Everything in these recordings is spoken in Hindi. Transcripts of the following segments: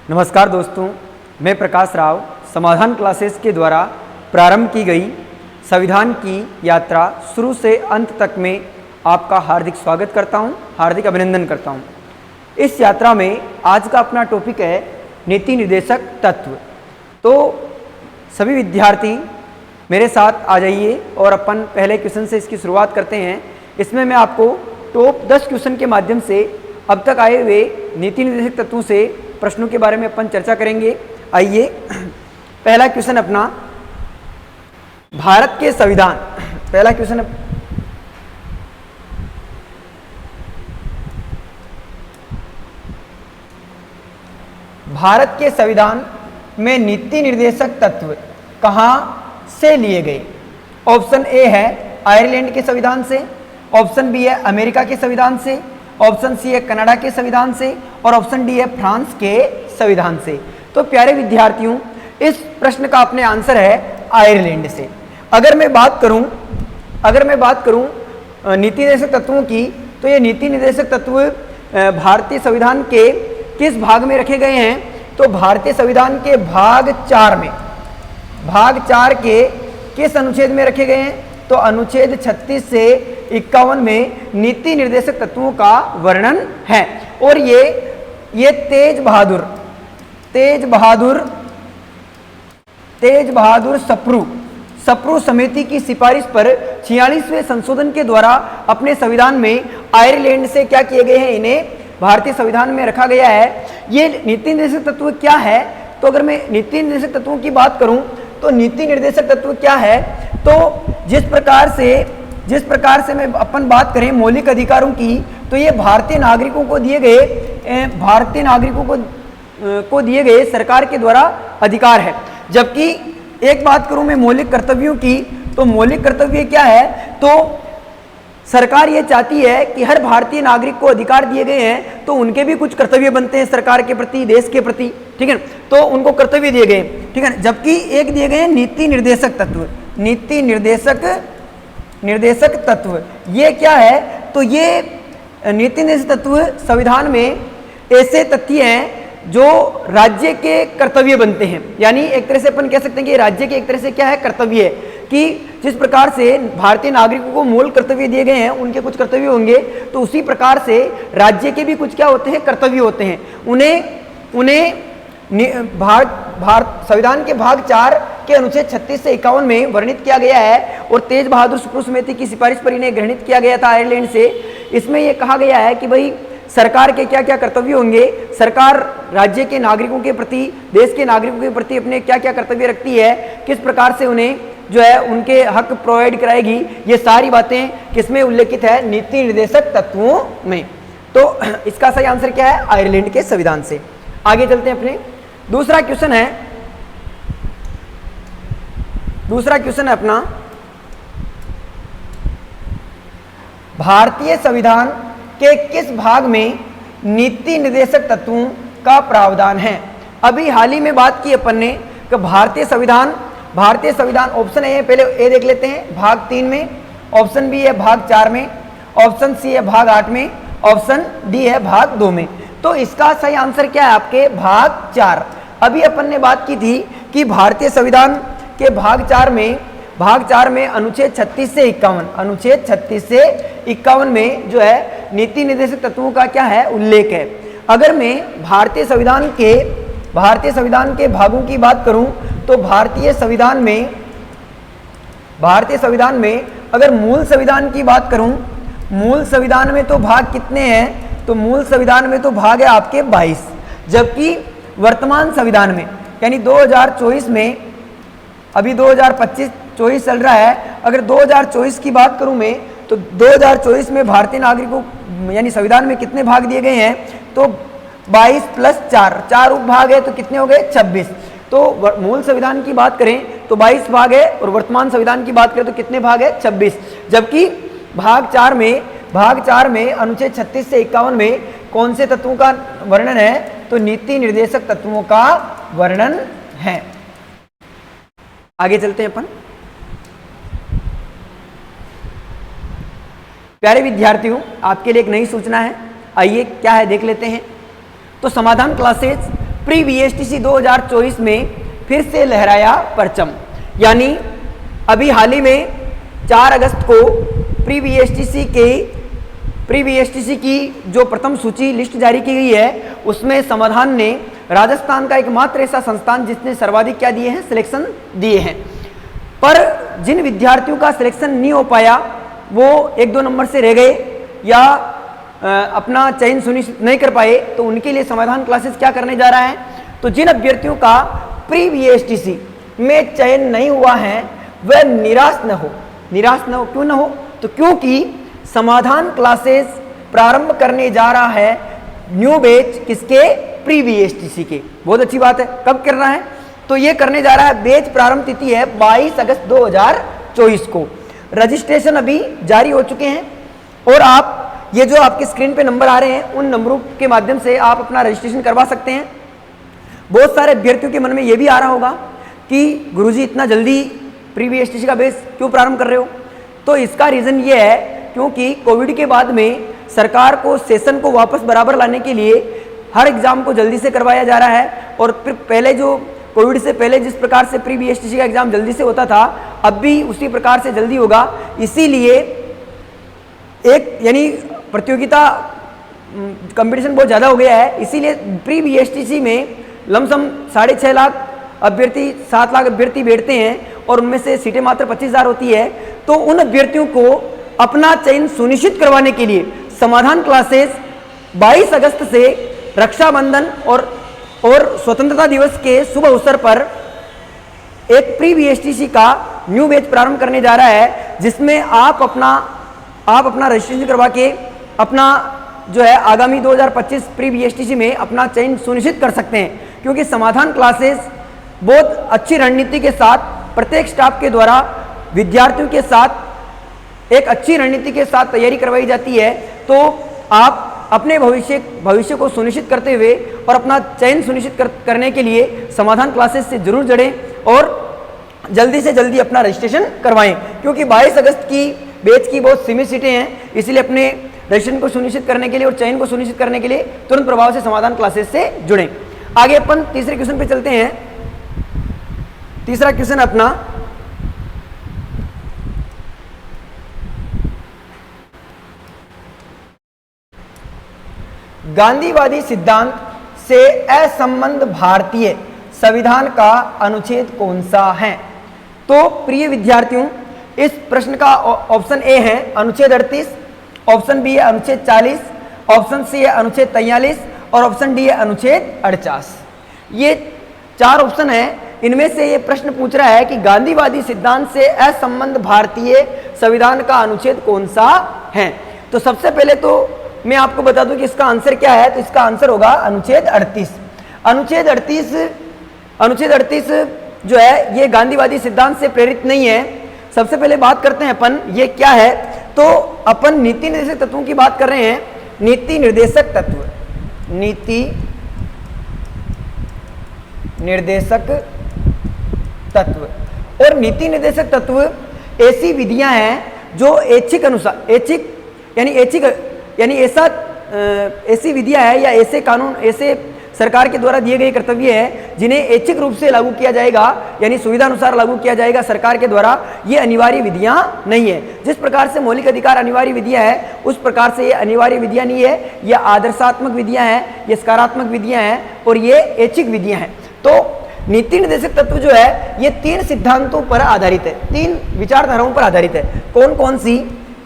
नमस्कार दोस्तों, मैं प्रकाश राव समाधान क्लासेस के द्वारा प्रारंभ की गई संविधान की यात्रा शुरू से अंत तक में आपका हार्दिक स्वागत करता हूं, हार्दिक अभिनंदन करता हूं। इस यात्रा में आज का अपना टॉपिक है नीति निर्देशक तत्व। तो सभी विद्यार्थी मेरे साथ आ जाइए और अपन पहले क्वेश्चन से इसकी शुरुआत करते हैं। इसमें मैं आपको टॉप 10 क्वेश्चन के माध्यम से अब तक आए हुए नीति निर्देशक तत्वों से प्रश्नों के बारे में अपन चर्चा करेंगे। आइए, पहला क्वेश्चन अपना भारत के संविधान। पहला क्वेश्चन भारत के संविधान में नीति निर्देशक तत्व कहां से लिए गए? ऑप्शन ए है आयरलैंड के संविधान से, ऑप्शन बी है अमेरिका के संविधान से, ऑप्शन सी है कनाडा के संविधान से और ऑप्शन डी है फ्रांस के संविधान से। तो प्यारे विद्यार्थियों, इस प्रश्न का अपने आंसर है आयरलैंड से। अगर मैं बात करूं नीति निर्देशक तत्वों की, तो ये नीति निर्देशक तत्व भारतीय संविधान के किस भाग में रखे गए हैं? तो भारतीय संविधान के भाग 4 के किस अनुच्छेद में रखे गए हैं? तो अनुच्छेद 36 से 51 में नीति निर्देशक तत्वों का वर्णन है। और ये तेज बहादुर सप्रू समिति की सिफारिश पर 46वें संशोधन के द्वारा अपने संविधान में आयरलैंड से क्या किए गए हैं? इन्हें भारतीय संविधान में रखा गया है। ये नीति निर्देशक तत्व क्या है? तो अगर मैं नीति निर्देशक तत्वों की बात करूं तो नीति निर्देशक तत्व क्या है? तो जिस प्रकार से मैं अपन बात करें मौलिक अधिकारों की, तो ये भारतीय नागरिकों को दिए गए सरकार के द्वारा अधिकार है। जबकि एक बात करूं मैं मौलिक कर्तव्यों की, तो मौलिक कर्तव्य क्या है? तो सरकार ये चाहती है कि हर भारतीय नागरिक को अधिकार दिए गए हैं, तो उनके भी कुछ कर्तव्य बनते हैं सरकार के प्रति, देश के प्रति, ठीक है। तो उनको कर्तव्य दिए गए, ठीक है। जबकि एक दिए गए नीति निर्देशक तत्व। ये क्या है? तो ये नीति निर्देशक तत्व संविधान में ऐसे तथ्य हैं जो राज्य के कर्तव्य बनते हैं। यानी एक तरह से अपन कह सकते हैं कि राज्य के एक तरह से क्या है? कर्तव्य है कि जिस प्रकार से भारतीय नागरिकों को मूल कर्तव्य दिए गए हैं, उनके कुछ कर्तव्य होंगे, तो उसी प्रकार से राज्य के भी कुछ क्या होते हैं? कर्तव्य होते हैं। उन्हें संविधान के भाग 4 के अनुच्छेद 36 से 51 में वर्णित किया गया है। और तेज बहादुर सप्रू समिति की सिफारिश पर इन्हें ग्रहणित किया गया था आयरलैंड से। इसमें यह कहा गया है कि भाई सरकार के क्या क्या कर्तव्य होंगे, सरकार राज्य के नागरिकों के प्रति, देश के नागरिकों के प्रति अपने क्या क्या कर्तव्य रखती है, किस प्रकार से उन्हें जो है उनके हक प्रोवाइड कराएगी, ये सारी बातें किसमें उल्लेखित है? नीति निर्देशक तत्वों में। तो इसका सही आंसर क्या है? आयरलैंड के संविधान से। आगे चलते हैं अपने दूसरा क्वेश्चन है अपना भारतीय संविधान के किस भाग में नीति निर्देशक तत्वों का प्रावधान है? अभी हाल ही में बात की अपन ने कि भारतीय संविधान ऑप्शन ए है, पहले ए देख लेते हैं, भाग 3 में, ऑप्शन बी है भाग 4 में, ऑप्शन सी है भाग 8 में, ऑप्शन डी है भाग 2 में। तो इसका सही आंसर क्या है? आपके भाग 4। अभी अपन ने बात की थी कि भारतीय संविधान के भाग 4 में अनुच्छेद 36 से 51 में जो है नीति निर्देशक तत्वों का क्या है? उल्लेख है। अगर मैं भारतीय संविधान के भागों की बात करूं, तो भारतीय संविधान में अगर मूल संविधान की बात करूं, मूल संविधान में तो भाग कितने हैं? तो मूल संविधान में तो भाग है आपके 22। जबकि वर्तमान संविधान में यानी 2024 में, अभी 2025-24 चल रहा है, अगर 2024 की बात करूं मैं, तो 2024 में भारतीय नागरिकों यानी संविधान में कितने भाग दिए गए हैं? तो 22 + 4 उपभाग है, तो कितने हो गए? 26। तो मूल संविधान की बात करें तो 22 भाग है और वर्तमान संविधान की बात करें तो कितने भाग है? 26। जबकि भाग 4 में अनुच्छेद 36 से 51 में कौन से तत्वों का वर्णन है? तो नीति निर्देशक तत्वों का वर्णन है। आगे चलते हैं अपन। प्यारे विद्यार्थियों, आपके लिए एक नई सूचना है, आइए क्या है देख लेते हैं। तो समाधान क्लासेस प्री वीएसटीसी 2024 में फिर से लहराया परचम। यानी अभी हाल ही में 4 अगस्त को प्री वीएसटीसी की जो प्रथम सूची लिस्ट जारी की गई है, उसमें समाधान ने राजस्थान का एकमात्र ऐसा संस्थान जिसने सर्वाधिक क्या दिए हैं, सिलेक्शन दिए हैं। पर जिन विद्यार्थियों का सिलेक्शन नहीं हो पाया, वो 1-2 नंबर से रह गए या अपना चयन सुनिश्चित नहीं कर पाए, तो उनके लिए समाधान क्लासेस क्या करने जा रहा है। तो जिन अभ्यर्थियों का प्री वीएसटीसी में चयन नहीं हुआ है, वह निराश न हो। क्यों न हो? तो क्योंकि समाधान क्लासेस प्रारंभ करने जा रहा है न्यू बैच किसके, प्री वीएसटीसी के। बहुत अच्छी बात है। कब कर रहा है? तो ये करने जा रहा है, बैच प्रारंभ तिथि है 22 अगस्त 2024 को। रजिस्ट्रेशन अभी जारी हो चुके हैं और आप ये जो आपके स्क्रीन पे नंबर आ रहे हैं, उन नंबरों के माध्यम से आप अपना रजिस्ट्रेशन करवा सकते हैं। बहुत सारे अभ्यर्थियों के मन में ये भी आ रहा होगा कि गुरुजी इतना जल्दी प्री वीएसटीसी का बैच क्यों प्रारंभ कर रहे हो? तो इसका रीज़न ये है क्योंकि कोविड के बाद में सरकार को सेशन को वापस बराबर लाने के लिए हर एग्जाम को जल्दी से करवाया जा रहा है। और फिर पहले जो कोविड से पहले जिस प्रकार से प्री वीएसटीसी का एग्जाम जल्दी से होता था, अब भी उसी प्रकार से जल्दी होगा। इसीलिए एक यानी प्रतियोगिता कंपटीशन बहुत ज़्यादा हो गया है। इसीलिए प्री वीएसटीसी में लमसम 6.5 लाख अभ्यर्थी, 7 लाख अभ्यर्थी बैठते हैं और उनमें से सीटें मात्र 25,000 होती है। तो उन अभ्यर्थियों को अपना चयन सुनिश्चित करवाने के लिए समाधान क्लासेस 22 अगस्त से रक्षाबंधन और स्वतंत्रता दिवस के शुभ अवसर पर एक प्री वीएसटीसी का न्यू बैच प्रारंभ करने जा रहा है, जिसमें आप अपना रजिस्ट्रेशन करवा के अपना जो है आगामी 2025 प्री वीएसटीसी में अपना चयन सुनिश्चित कर सकते हैं। क्योंकि समाधान क्लासेस बहुत अच्छी रणनीति के साथ प्रत्येक स्टाफ के द्वारा विद्यार्थियों के साथ एक अच्छी रणनीति के साथ तैयारी करवाई जाती है। तो आप अपने भविष्य को सुनिश्चित करते हुए और अपना चयन सुनिश्चित करने के लिए समाधान क्लासेस से जरूर जुड़ें और जल्दी से जल्दी अपना रजिस्ट्रेशन करवाएं। क्योंकि 22 अगस्त की बैच की बहुत सीमित सीटें हैं, इसलिए अपने रजिस्ट्रेशन को सुनिश्चित करने के लिए और चयन को सुनिश्चित करने के लिए तुरंत प्रभाव से समाधान क्लासेस से जुड़ें। आगे अपन तीसरे क्वेश्चन पे चलते हैं। तीसरा क्वेश्चन अपना गांधीवादी सिद्धांत से असंबद्ध भारतीय संविधान का अनुच्छेद कौन सा है? तो प्रिय विद्यार्थियों, इस प्रश्न का ऑप्शन ए है अनुच्छेद 38, ऑप्शन बी है अनुच्छेद 40, ऑप्शन सी है अनुच्छेद 43 और ऑप्शन डी है अनुच्छेद 48। ये 4 ऑप्शन है। इनमें से ये प्रश्न पूछ रहा है कि गांधीवादी सिद्धांत से असंबद्ध भारतीय संविधान का अनुच्छेद कौन सा है। तो सबसे पहले तो मैं आपको बता दूं कि इसका आंसर क्या है। तो इसका आंसर होगा अनुच्छेद 38। अनुच्छेद 38 जो है ये गांधीवादी सिद्धांत से प्रेरित नहीं है। सबसे पहले बात करते हैं अपन ये क्या है। तो अपन नीति निर्देशक तत्वों की बात कर रहे हैं। नीति निर्देशक तत्व, नीति निर्देशक तत्व और नीति निर्देशक तत्व ऐसी विधियां हैं जो ऐच्छिक ऐसी विधियां है या ऐसे कानून, ऐसे सरकार के द्वारा दिए गए कर्तव्य है जिन्हें ऐच्छिक रूप से लागू किया जाएगा, यानी सुविधा अनुसार लागू किया जाएगा सरकार के द्वारा। ये अनिवार्य विधियां नहीं है। जिस प्रकार से मौलिक अधिकार अनिवार्य विधियां है, उस प्रकार से ये अनिवार्य विधियां नहीं है। ये आदर्शात्मक विधियां हैं, ये सकारात्मक विधियां हैं और ये ऐच्छिक विधियां हैं। तो नीति निर्देशक तत्व जो है ये 3 सिद्धांतों पर आधारित है, 3 विचारधाराओं पर आधारित है। कौन कौन सी?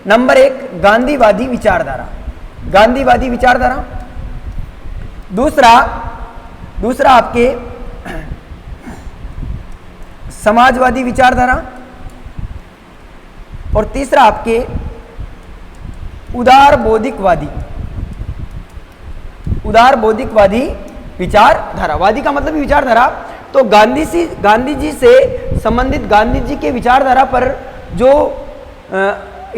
नंबर 1 गांधीवादी विचारधारा, गांधीवादी विचारधारा। दूसरा आपके समाजवादी विचारधारा और तीसरा आपके उदार बौद्धिकवादी विचारधारा। वादी का मतलब विचारधारा। तो गांधी जी से संबंधित गांधी जी के विचारधारा पर जो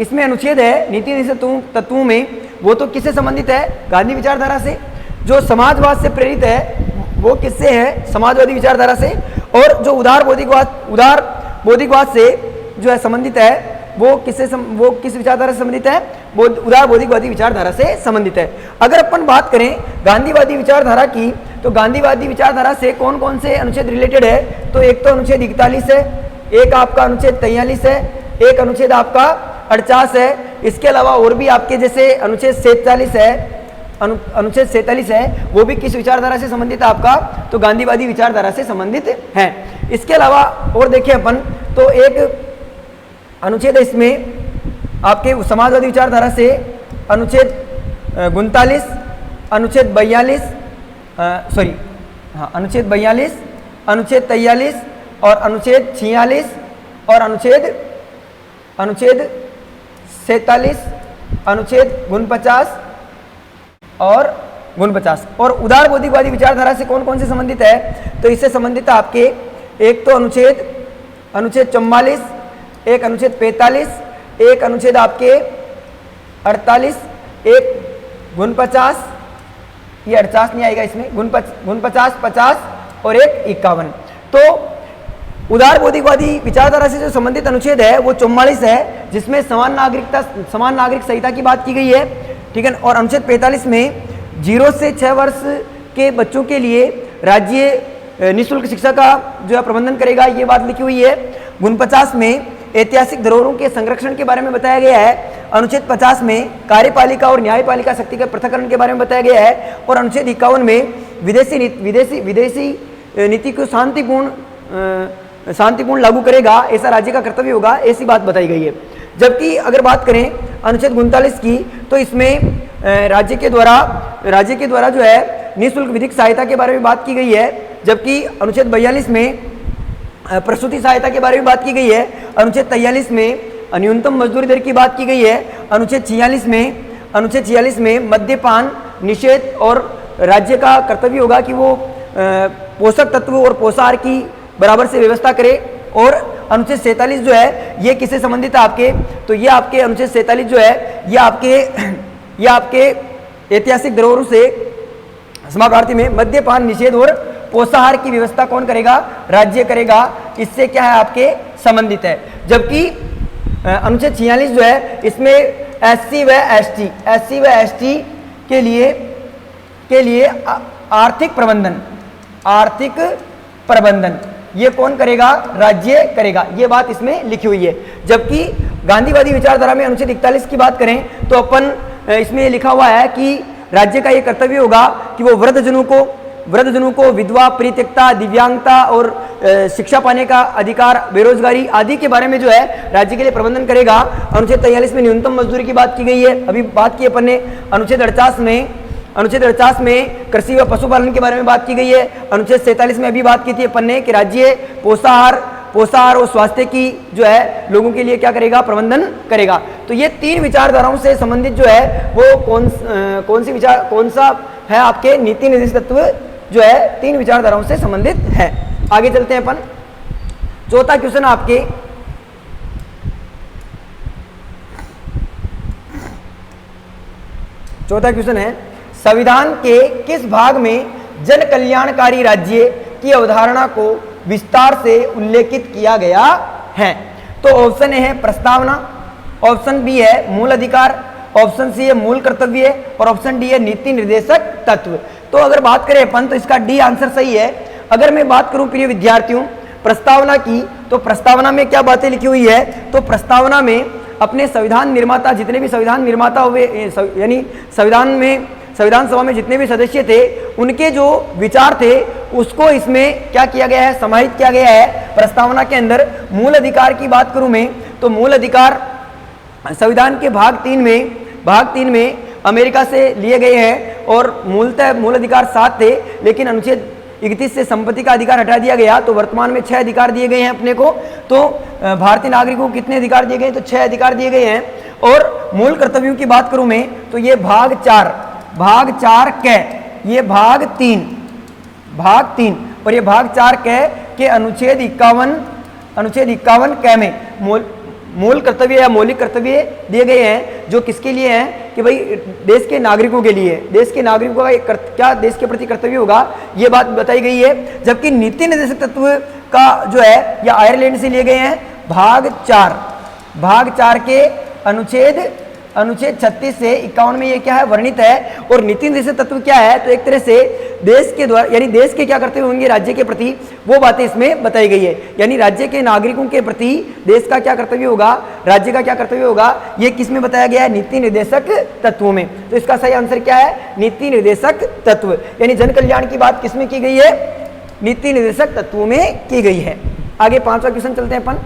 इसमें अनुच्छेद है नीति निर्देशक तत्वों में, वो तो किससे संबंधित है? गांधी विचारधारा से। जो समाजवाद से प्रेरित है वो किससे है? समाजवादी विचारधारा से। और जो उदार बौद्धिकवाद से जो है संबंधित है वो किस विचारधारा से संबंधित है? उदार बौद्धिकवादी विचारधारा से संबंधित है। अगर अपन बात करें गांधीवादी विचारधारा की, तो गांधीवादी विचारधारा से कौन कौन से अनुच्छेद रिलेटेड है, तो एक तो अनुच्छेद 41 है, एक आपका अनुच्छेद 43 है, एक अनुच्छेद आपका 48 है। इसके अलावा और भी आपके जैसे अनुच्छेद 47 है, अनुच्छेद 47 है, वो भी किस विचारधारा से संबंधित है आपका, तो गांधीवादी विचारधारा से संबंधित है। इसके अलावा और देखें अपन तो एक अनुच्छेद है इसमें आपके समाजवादी विचारधारा से अनुच्छेद 39, अनुच्छेद 42, अनुच्छेद 42, अनुच्छेद 43 और अनुच्छेद 46 और अनुच्छेद 47, अनुच्छेद 49 और 49। और उदार बौद्धिकवादी विचारधारा से कौन कौन से संबंधित है, तो इससे संबंधित है आपके एक तो अनुच्छेद 44, एक अनुच्छेद 45, एक अनुच्छेद आपके 48, एक 49, ये 48 नहीं आएगा इसमें, 49, 50 और एक 51। तो उदार बौद्धिकवादी विचारधारा से जो संबंधित अनुच्छेद है वो 44 है, जिसमें समान नागरिक संहिता की बात की गई है, ठीक है। और अनुच्छेद 45 में 0 से 6 वर्ष के बच्चों के लिए राज्य निःशुल्क शिक्षा का जो है प्रबंधन करेगा, ये बात लिखी हुई है। 49 में ऐतिहासिक धरोहरों के संरक्षण के बारे में बताया गया है। अनुच्छेद 50 में कार्यपालिका और न्यायपालिका शक्ति के पृथक्करण के बारे में बताया गया है। और अनुच्छेद 51 में विदेशी नीति को शांतिपूर्ण लागू करेगा, ऐसा राज्य का कर्तव्य होगा, ऐसी बात बताई गई है। जबकि अगर बात करें अनुच्छेद 39 की, तो इसमें राज्य के द्वारा जो है निःशुल्क विधिक सहायता के बारे में बात की गई है। जबकि अनुच्छेद 42 में प्रसूति सहायता के बारे में बात की गई है। अनुच्छेद 43 में न्यूनतम मजदूरी दर की बात की गई है। अनुच्छेद 46 में मद्यपान निषेध और राज्य का कर्तव्य होगा कि वो पोषक तत्व और पोषाहार की बराबर से व्यवस्था करे। और अनुच्छेद 47 जो है ये किससे संबंधित है आपके, तो ये आपके अनुच्छेद 47 जो है ये आपके ऐतिहासिक धरोहरों से समाप्ति में मद्यपान निषेध और पोषाहार की व्यवस्था कौन करेगा, राज्य करेगा। इससे क्या है आपके संबंधित है। जबकि अनुच्छेद 46 जो है इसमें एससी व एसटी के लिए आर्थिक प्रबंधन ये कौन करेगा, राज्य करेगा, ये बात इसमें लिखी हुई है। जबकि गांधीवादी विचारधारा में अनुच्छेद 41 की बात करें तो अपन इसमें लिखा हुआ है कि राज्य का ये कर्तव्य होगा कि वो वृद्धजनों को विधवा, परित्यक्ता, दिव्यांगता और शिक्षा पाने का अधिकार, बेरोजगारी आदि के बारे में जो है राज्य के लिए प्रबंधन करेगा। अनुच्छेद 43 में न्यूनतम मजदूरी की बात की गई है, अभी बात की अपन ने। अनुच्छेद 48 में कृषि व पशुपालन के बारे में बात की गई है। अनुच्छेद 47 में अभी बात की थी अपन ने कि राज्य पोषाहार और स्वास्थ्य की जो है लोगों के लिए क्या करेगा, प्रबंधन करेगा। तो ये 3 विचारधाराओं से संबंधित जो है वो कौन सा है आपके नीति निर्देशित तत्व जो है 3 विचारधाराओं से संबंधित है। आगे चलते हैं अपन। चौथा क्वेश्चन आपके है संविधान के किस भाग में जन कल्याणकारी राज्य की अवधारणा को विस्तार से उल्लेखित किया गया है। तो ऑप्शन ए है प्रस्तावना, ऑप्शन बी है मूल अधिकार, ऑप्शन सी है मूल कर्तव्य और ऑप्शन डी है नीति निर्देशक तत्व। तो अगर बात करें अपन तो इसका डी आंसर सही है। अगर मैं बात करूं प्रिय विद्यार्थियों प्रस्तावना की, तो प्रस्तावना में क्या बातें लिखी हुई है, तो प्रस्तावना में अपने संविधान निर्माता जितने भी संविधान निर्माता हुए यानी संविधान सभा में जितने भी सदस्य थे उनके जो विचार थे उसको इसमें क्या किया गया है, समाहित किया गया है प्रस्तावना के अंदर। मूल अधिकार की बात करूं मैं तो मूल अधिकार संविधान के भाग 3 में अमेरिका से लिए गए हैं और मूलतः मूल अधिकार 7 थे, लेकिन अनुच्छेद 31 से संपत्ति का अधिकार हटा दिया गया तो वर्तमान में 6 अधिकार दिए गए हैं अपने को। तो भारतीय नागरिकों को कितने अधिकार दिए गए, तो 6 अधिकार दिए गए हैं। और मूल कर्तव्यों की बात करूं मैं तो ये भाग 4 कै, ये भाग 3 और ये भाग 4 कै के अनुच्छेद 51 कै में मूल कर्तव्य या मौलिक कर्तव्य दिए गए हैं, जो किसके लिए हैं कि भाई देश के नागरिकों के लिए, देश के नागरिकों का क्या देश के प्रति कर्तव्य होगा, ये बात बताई गई है। जबकि नीति निर्देशक तत्व का जो है या आयरलैंड से लिए गए हैं भाग 4 के अनुच्छेद 36 से 51 में ये क्या है वर्णित है। और नीति निर्देशक तत्व क्या है, तो एक तरह से देश के द्वारा यानी देश के क्या कर्तव्य होंगे राज्य के प्रति, वो बातें इसमें बताई गई है। यानी राज्य के नागरिकों के प्रति देश का क्या कर्तव्य होगा, राज्य का क्या कर्तव्य होगा, ये किस में बताया गया है, नीति निर्देशक तत्वों में। तो इसका सही आंसर क्या है, नीति निर्देशक तत्व। यानी जन कल्याण की बात किसमें की गई है, नीति निर्देशक तत्वों में की गई है। आगे 5वां क्वेश्चन चलते हैं अपन।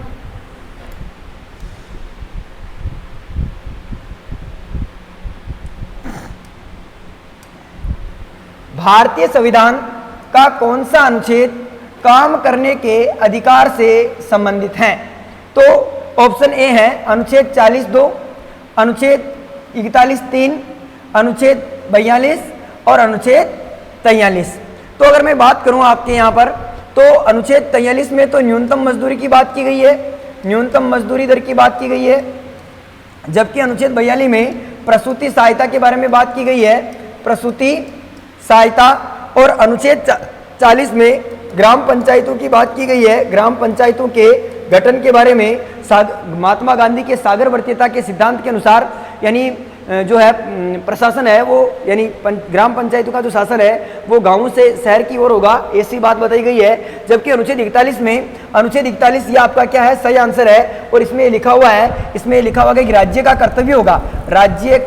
भारतीय संविधान का कौन सा अनुच्छेद काम करने के अधिकार से संबंधित है। तो ऑप्शन ए है अनुच्छेद 40(2), अनुच्छेद 41(3), अनुच्छेद 42 और अनुच्छेद 43। तो अगर मैं बात करूं आपके यहाँ पर, तो अनुच्छेद 43 में तो न्यूनतम मजदूरी की बात की गई है, न्यूनतम मजदूरी दर की बात की गई है, जबकि अनुच्छेद 42 में प्रसूति सहायता के बारे में बात की गई है, प्रसूति सहायता। और अनुच्छेद 40 में ग्राम पंचायतों की बात की गई है, ग्राम पंचायतों के गठन के बारे में महात्मा गांधी के सागरवर्तीयता के सिद्धांत के अनुसार यानी जो है प्रशासन है वो यानी ग्राम पंचायतों का जो शासन है वो गांवों से शहर की ओर होगा, ऐसी बात बताई गई है। जबकि अनुच्छेद 41 में, अनुच्छेद 41 ये आपका क्या है, सही आंसर है। और इसमें लिखा हुआ है, इसमें लिखा हुआ है कि राज्य का कर्तव्य होगा, राज्य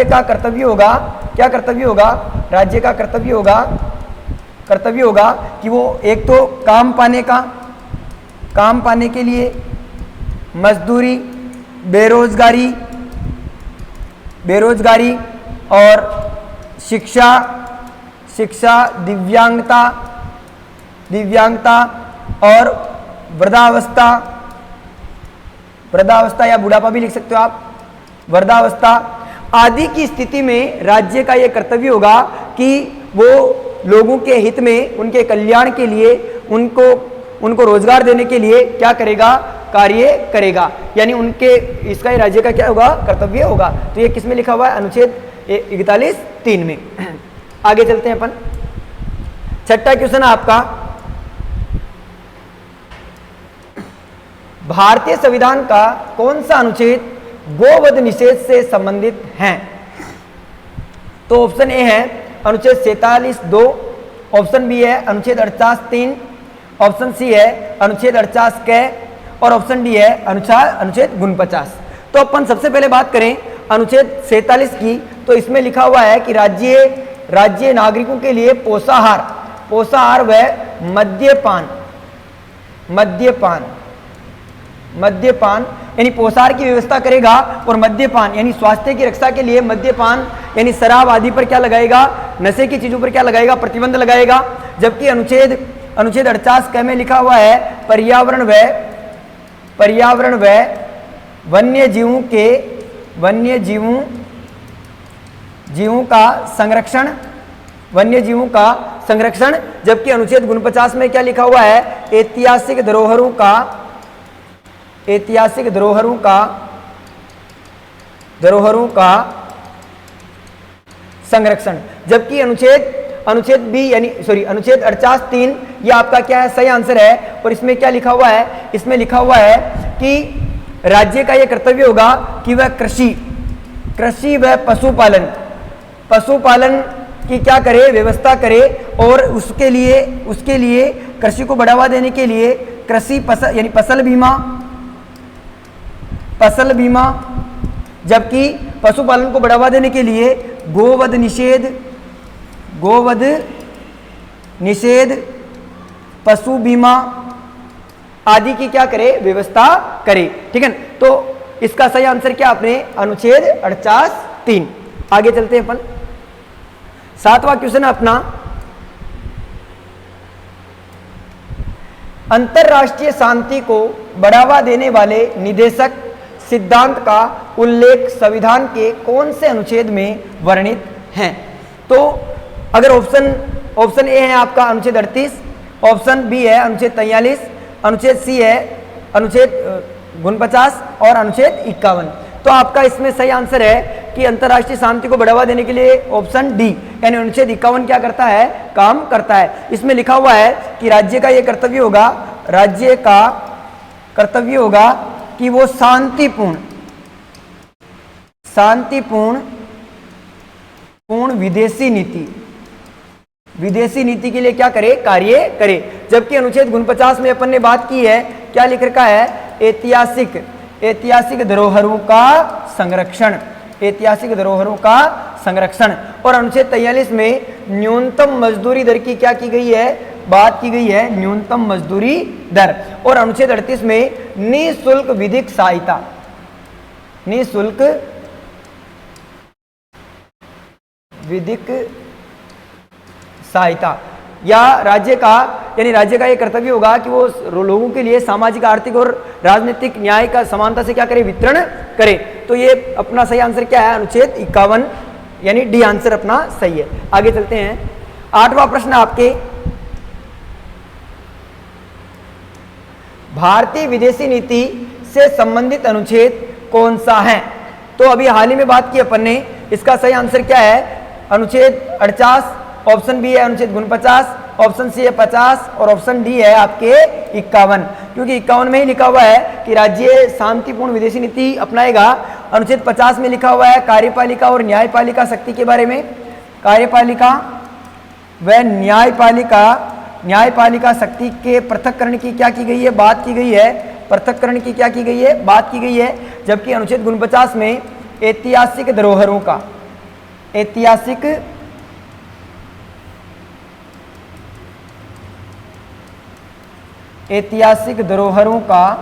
का कर्तव्य होगा, क्या कर्तव्य होगा, राज्य का कर्तव्य होगा कि वो एक तो काम पाने के लिए मजदूरी, बेरोजगारी और शिक्षा, दिव्यांगता और वृद्धावस्था या बुढ़ापा भी लिख सकते हो आप, वृद्धावस्था आदि की स्थिति में राज्य का यह कर्तव्य होगा कि वो लोगों के हित में, उनके कल्याण के लिए, उनको रोजगार देने के लिए क्या करेगा, कार्य करेगा। यानी उनके इसका ही राज्य का क्या होगा, कर्तव्य होगा। तो ये किसमें लिखा हुआ है, अनुच्छेद 41(3) में। आगे चलते हैं अपन। 6वां क्वेश्चन आपका, भारतीय संविधान का कौन सा अनुच्छेद गोवध निषेध से संबंधित है। तो ऑप्शन ए है अनुच्छेद 47(2), ऑप्शन बी है अनुच्छेद 48(3), ऑप्शन सी है अनुच्छेद 48(क) और ऑप्शन डी है अनुच्छेद 49। तो अपन सबसे पहले बात करें अनुच्छेद 47 की, तो इसमें लिखा हुआ है कि राज्य नागरिकों के लिए पोषाहार व मद्यपान यानी पोषाहार की व्यवस्था करेगा, और मद्यपान यानी स्वास्थ्य की रक्षा के लिए मद्यपान यानी शराब आदि पर क्या लगाएगा, नशे की चीजों पर क्या लगाएगा, प्रतिबंध लगाएगा। जबकि अनुच्छेद 48(क) में लिखा हुआ है पर्यावरण व वन्यजीवों का संरक्षण। जबकि अनुच्छेद 49 में क्या लिखा हुआ है, ऐतिहासिक धरोहरों का संरक्षण। जबकि अनुच्छेद 48(3) ये आपका क्या है, सही आंसर है। और इसमें क्या लिखा हुआ है, इसमें लिखा हुआ है कि राज्य का यह कर्तव्य होगा कि वह कृषि व पशुपालन की क्या करे, व्यवस्था करे, और उसके लिए कृषि को बढ़ावा देने के लिए यानी फसल बीमा, जबकि पशुपालन को बढ़ावा देने के लिए गोवध निषेध, पशु बीमा आदि की क्या करे, व्यवस्था करे। ठीक है, तो इसका सही आंसर क्या आपने, अनुच्छेद 48(3). आगे चलते हैं अपन। 7वां क्वेश्चन अपना, अंतरराष्ट्रीय शांति को बढ़ावा देने वाले निदेशक सिद्धांत का उल्लेख संविधान के कौन से अनुच्छेद में वर्णित है। तो अगर ऑप्शन ए है आपका अनुच्छेद 38, ऑप्शन बी है अनुच्छेद 43, अनुच्छेद सी है अनुच्छेद 49 और अनुच्छेद 51। तो आपका इसमें सही आंसर है कि अंतरराष्ट्रीय शांति को बढ़ावा देने के लिए ऑप्शन डी यानी अनुच्छेद 51 क्या करता है, काम करता है। इसमें लिखा हुआ है कि राज्य का यह कर्तव्य होगा कि वो शांतिपूर्ण विदेशी नीति विदेशी नीति के लिए क्या करे, कार्य करे। जबकि अनुच्छेद 49 में अपन ने बात की है, क्या लिख रखा है, ऐतिहासिक धरोहरों का संरक्षण, ऐतिहासिक धरोहरों का संरक्षण। और अनुच्छेद 43 में न्यूनतम मजदूरी दर की क्या की गई है, बात की गई है, न्यूनतम मजदूरी दर। और अनुच्छेद 38 में निःशुल्क विधिक सहायता, निःशुल्क विधिक सहायता, या राज्य का, यानी राज्य का ये कर्तव्य होगा कि वो लोगों के लिए सामाजिक, आर्थिक और राजनीतिक न्याय का समानता से क्या करे, वितरण करे। तो ये अपना सही आंसर क्या है, अनुच्छेद 51, यानी डी आंसर अपना सही है। आगे चलते हैं, 8वां प्रश्न आपके, भारतीय विदेशी नीति से संबंधित अनुच्छेद कौन सा है। तो अभी हाल ही में बात की अपन ने, इसका सही आंसर क्या है, अनुच्छेद 48, ऑप्शन बी है अनुच्छेद 49, ऑप्शन सी है 50 और ऑप्शन डी है आपके 51। क्योंकि 51 में ही लिखा हुआ है कि राज्य शांतिपूर्ण विदेशी नीति अपनाएगा। अनुच्छेद 50 में लिखा हुआ है कार्यपालिका और न्यायपालिका शक्ति के बारे में, कार्यपालिका व न्यायपालिका शक्ति के पृथक्करण की क्या की गई है, बात की गई है, पृथक्करण की क्या की गई है, बात की गई है। जबकि अनुच्छेद 49 में ऐतिहासिक धरोहरों का, ऐतिहासिक धरोहरों का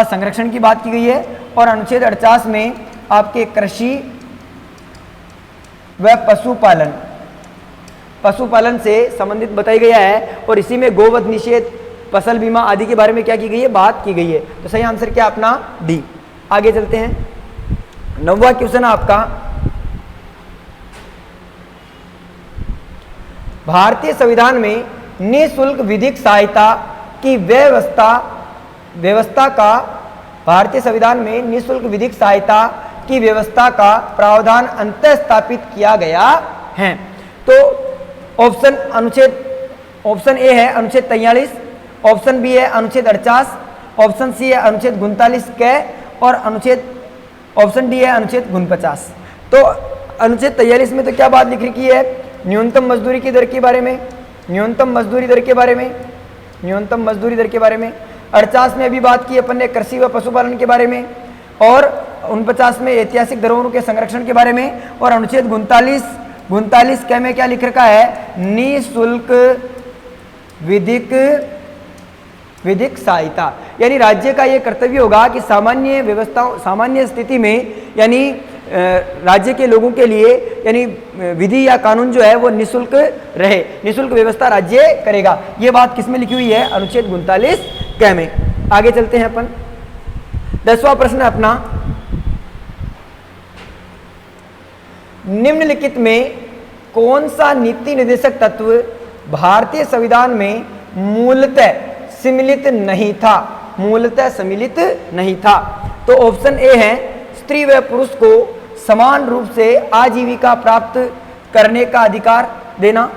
संरक्षण की बात की गई है। और अनुच्छेद 48 में आपके कृषि व पशुपालन से संबंधित बताया गया है। और इसी में गोवध निषेध, फसल बीमा आदि के बारे में क्या की गई है, बात की गई है। तो सही आंसर क्या अपना डी। आगे चलते हैं, 9वां क्वेश्चन आपका, भारतीय संविधान में निःशुल्क विधिक सहायता की व्यवस्था का, भारतीय संविधान में निःशुल्क विधिक सहायता की व्यवस्था का प्रावधान अंतः स्थापित किया गया है। तो ऑप्शन ए है अनुच्छेद 43, ऑप्शन बी है अनुच्छेद 48, ऑप्शन सी है अनुच्छेद 39 के, और ऑप्शन डी है अनुच्छेद 49। तो अनुच्छेद 43 में तो क्या बात लिख रखी है, न्यूनतम मजदूरी की दर के बारे में, न्यूनतम मजदूरी दर के बारे में, न्यूनतम मजदूरी दर के बारे में। 48 में अभी बात की अपन ने कृषि व पशुपालन के बारे में, और 49 में ऐतिहासिक धरोहरों के संरक्षण के बारे में, और अनुच्छेद 39 के में क्या लिख रखा है, निःशुल्क विधिक सहायता। यानी राज्य का यह कर्तव्य होगा कि सामान्य स्थिति में, यानी राज्य के लोगों के लिए, यानी विधि या कानून जो है वो निःशुल्क रहे, निःशुल्क व्यवस्था राज्य करेगा। ये बात किसमें लिखी हुई है, अनुच्छेद 39 क में। आगे चलते हैं अपन, 10वां प्रश्न अपना, निम्नलिखित में कौन सा नीति निर्देशक तत्व भारतीय संविधान में मूलतः सम्मिलित नहीं था, मूलतः सम्मिलित नहीं था। तो ऑप्शन ए है स्त्री व पुरुष को समान रूप से आजीविका प्राप्त करने का अधिकार देना,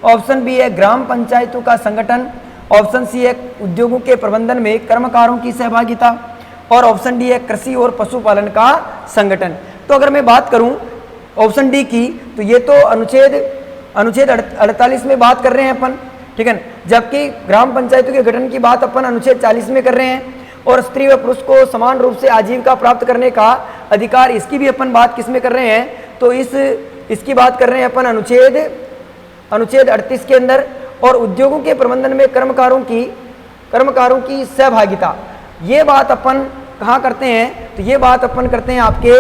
ऑप्शन बी है ग्राम पंचायतों का संगठन, ऑप्शन सी है उद्योगों के प्रबंधन में कर्मकारों की सहभागिता, और ऑप्शन डी है कृषि और पशुपालन का संगठन। तो अगर मैं बात करूं ऑप्शन डी की, तो ये तो अनुच्छेद 48 में बात कर रहे हैं अपन, ठीक है। जबकि ग्राम पंचायतों के गठन की बात अपन अनुच्छेद 40 में कर रहे हैं, और स्त्री व पुरुष को समान रूप से आजीविका प्राप्त करने का अधिकार, इसकी भी अपन बात किस में कर रहे हैं, तो इसकी बात कर रहे हैं अपन अनुच्छेद 38 के अंदर। और उद्योगों के प्रबंधन में कर्मकारों की सहभागिता, ये बात अपन कहाँ करते हैं, तो ये बात अपन करते हैं आपके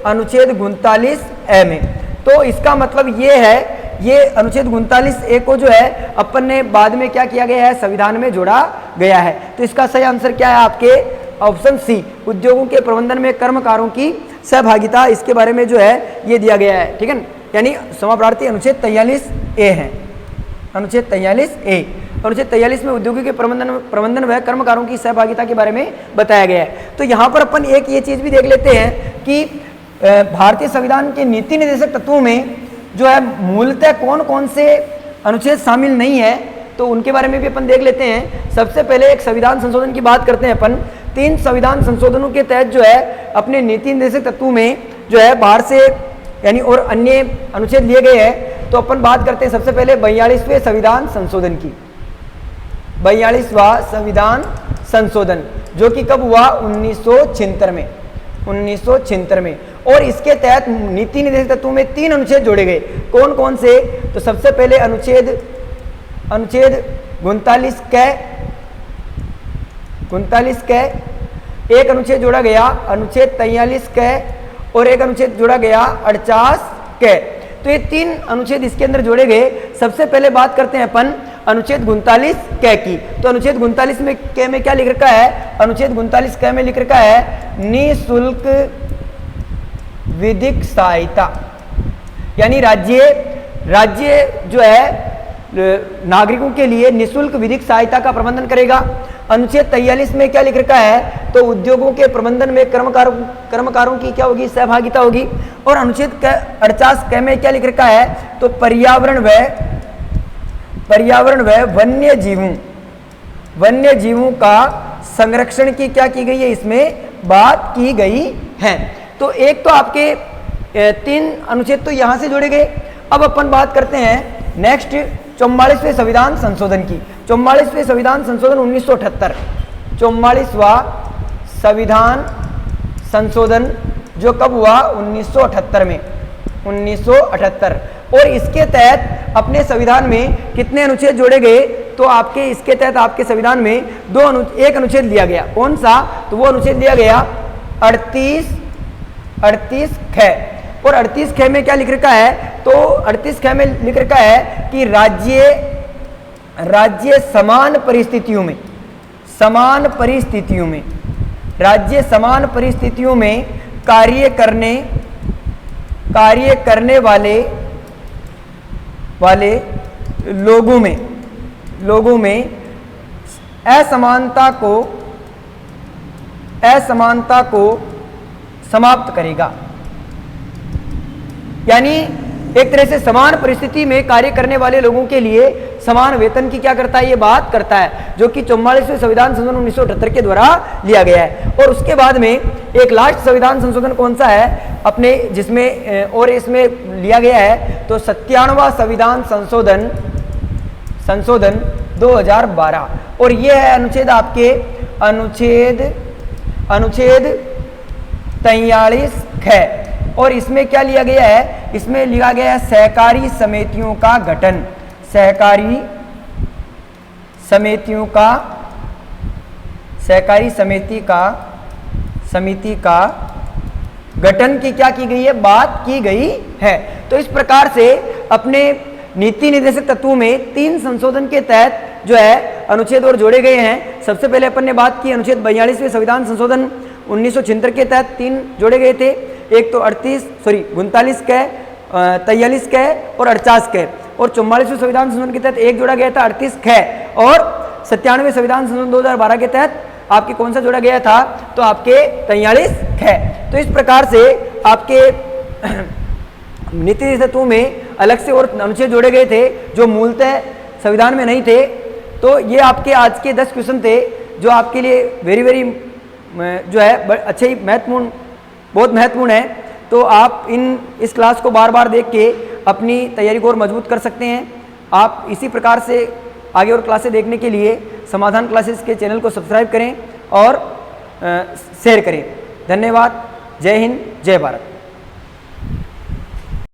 अनुच्छेद 39 ए में। तो इसका मतलब ये है, ये अनुच्छेद 39 ए को जो है अपन ने बाद में क्या किया गया है, संविधान में जोड़ा गया है। तो इसका सही आंसर क्या है आपके, ऑप्शन सी, उद्योगों के प्रबंधन में कर्मकारों की सहभागिता, इसके बारे में जो है ये दिया गया है, ठीक है। यानी समाप्रार्थी अनुच्छेद 43 ए है, अनुच्छेद 43 ए। अनुच्छेद 43 में उद्योगों के प्रबंधन व कर्मकारों की सहभागिता के बारे में बताया गया है। तो यहाँ पर अपन एक ये चीज भी देख लेते हैं कि भारतीय संविधान के नीति निर्देशक तत्वों में जो है मूलतः कौन कौन से अनुच्छेद शामिल नहीं है, तो उनके बारे में भी अपन देख लेते हैं। सबसे पहले एक संविधान संशोधन की बात करते हैं अपन। 3 संविधान संशोधनों के तहत जो है अपने नीति निर्देशक तत्वों में जो है बाहर से यानी और अन्य अनुच्छेद लिए गए हैं। तो अपन बात करते हैं सबसे पहले 42वें संविधान संशोधन की। 42वां संविधान संशोधन जो कि कब हुआ? 1976 में, 1976 में। और इसके तहत नीति निर्देशक तत्वों में 3 अनुच्छेद जोड़े गए। कौन कौन से? तो सबसे पहले अनुच्छेद 39 क, एक अनुच्छेद जोड़ा गया अनुच्छेद 43 क, और एक अनुच्छेद जोड़ा गया 48 क। तो ये 3 अनुच्छेद इसके अंदर जोड़े गए। सबसे पहले बात करते हैं अपन अनुच्छेद 39 क की। तो अनुच्छेद 39 में क में क्या लिख रखा है? अनुच्छेद 39 क में लिख रखा है निःशुल्क विधिक सहायता, यानी राज्य जो है नागरिकों के लिए निःशुल्क विधिक सहायता का प्रबंधन करेगा। अनुच्छेद 43 में क्या लिख रखा है? तो उद्योगों के प्रबंधन में कर्मकारों की क्या होगी? सहभागिता होगी। और अनुच्छेद 48 क में क्या लिख रखा है? तो पर्यावरण व वन्य जीवों का संरक्षण की क्या की गई है? इसमें बात की गई है। तो एक तो आपके 3 अनुच्छेद तो यहां से जोड़े गए। अब अपन बात करते हैं नेक्स्ट 44वें संविधान संशोधन की। 44वें संविधान संशोधन 1978, 44वां संविधान संशोधन जो कब हुआ? 1978 में, 1978। और इसके तहत अपने संविधान में कितने अनुच्छेद जोड़े गए? तो आपके इसके तहत आपके संविधान में एक अनुच्छेद लिया गया। कौन सा? तो वो अनुच्छेद लिया गया 38 ख। और 38 ख में क्या लिख रखा है? तो 38 ख में लिख रखा है कि राज्य समान परिस्थितियों में कार्य करने वाले लोगों में असमानता को समाप्त करेगा। यानी एक तरह से समान परिस्थिति में कार्य करने वाले लोगों के लिए समान वेतन की क्या करता है? ये बात करता है, जो कि 44वें संविधान संशोधन 1978 के द्वारा लिया गया है। और उसके बाद में एक लास्ट संविधान संशोधन कौन सा है अपने, जिसमें और इसमें लिया गया है? तो 97वां संविधान संशोधन 2012। और ये है अनुच्छेद आपके अनुच्छेद 43 ख। और इसमें क्या लिया गया है? इसमें लिया गया है सहकारी समितियों का गठन, सहकारी समिति का गठन की क्या की गई है? बात की गई है। तो इस प्रकार से अपने नीति निर्देशक तत्वों में 3 संशोधन के तहत जो है अनुच्छेद और जोड़े गए हैं। सबसे पहले अपन ने बात की अनुच्छेद 42वें संविधान संशोधन 1976 के तहत 3 जोड़े गए थे। एक तो 39 क, 43 क और 48 क। और 44वें संविधान संशोधन के तहत एक जोड़ा गया था 38 ख। और 97वें संविधान संशोधन 2012 के तहत आपके कौन सा जोड़ा गया था? तो आपके 43 ख। तो इस प्रकार से आपके नीति तत्वों में अलग से और अनुच्छेद जोड़े गए थे जो मूलतः संविधान में नहीं थे। तो ये आपके आज के 10 क्वेश्चन थे जो आपके लिए वेरी जो है अच्छे ही बहुत महत्वपूर्ण है। तो आप इस क्लास को बार बार देख के अपनी तैयारी को और मजबूत कर सकते हैं। आप इसी प्रकार से आगे और क्लासें देखने के लिए समाधान क्लासेस के चैनल को सब्सक्राइब करें और शेयर करें। धन्यवाद। जय हिंद, जय भारत।